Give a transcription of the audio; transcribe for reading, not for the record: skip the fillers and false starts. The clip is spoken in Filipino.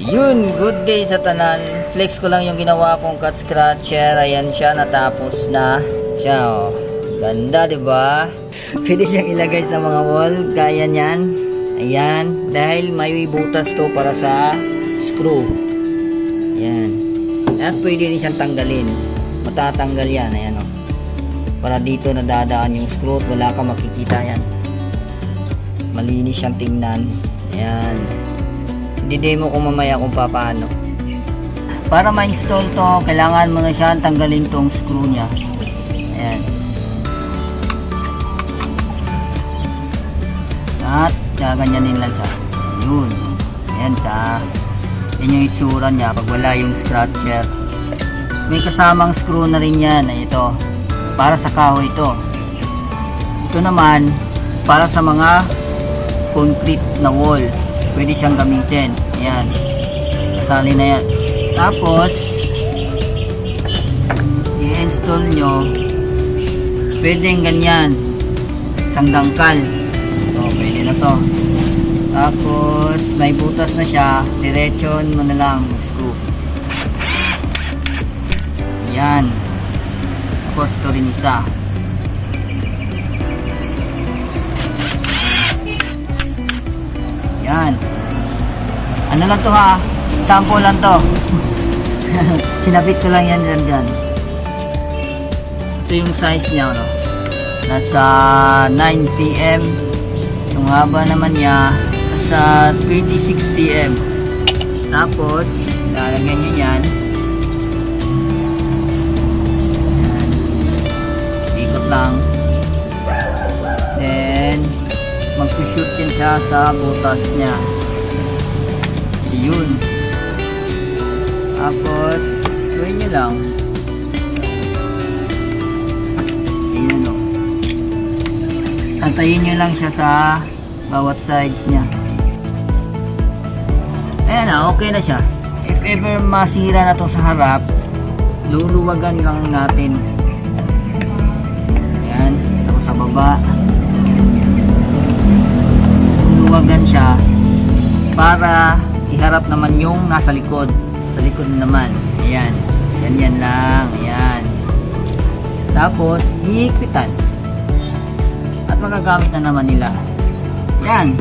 Yun, good day sa tanan. Flex ko lang yung ginawa kong cut scratcher. Ayan siya, natapos na. Ciao. Ganda, 'di ba? Pwede siyang ilagay sa mga wall, gaya niyan. Ayan, dahil may butas to para sa screw. Ayan. At pwede rin siyang tanggalin. Matatanggal yan, ayan o. Para dito nadadaan yung screw at wala kang makikita yan. Malinis siyang tingnan. Ayan. Didemo ko mamaya kung paano. Para ma-install to, kailangan mo na siya tanggalin tong screw niya. Ayan. At gaganyanin lang siya. Yun. Ayan siya. Yan yung itsura niya pag wala yung scratcher. May kasamang screw na rin yan. Ito. Para sa kahoy ito. Ito naman para sa mga concrete na wall. Pwede siyang gamitin. Ayan. Kasali na yan. Tapos i-install nyo. Pwedeng ganyan. Isang dangkal. So, pwede na to. Tapos may butas na siya. Diretsyon mo na lang screw. Ayan. Tapos ito rin isa. Yan. Ano lang to ha? Sample lang to. Kinabit ko lang yan dyan. Ito yung size niya, no? Nasa 9 cm. Yung haba naman niya nasa 26 cm. Tapos lalagyan nyo yan. Ikot lang. Then magsushoot yan siya sa butas niya. Yun. Tapos screwin nyo lang. Ayun o. Antayin nyo lang siya sa bawat sides niya. Ayan na, okay na siya. If ever masira na to sa harap, luluwagan lang natin. Ayan. Tapos sa baba luwagan siya para iharap naman yung nasa likod. Sa likod naman. Ayan. Ganyan lang. Ayan. Tapos, hihigpitan. At magagamit na naman nila. Ayan.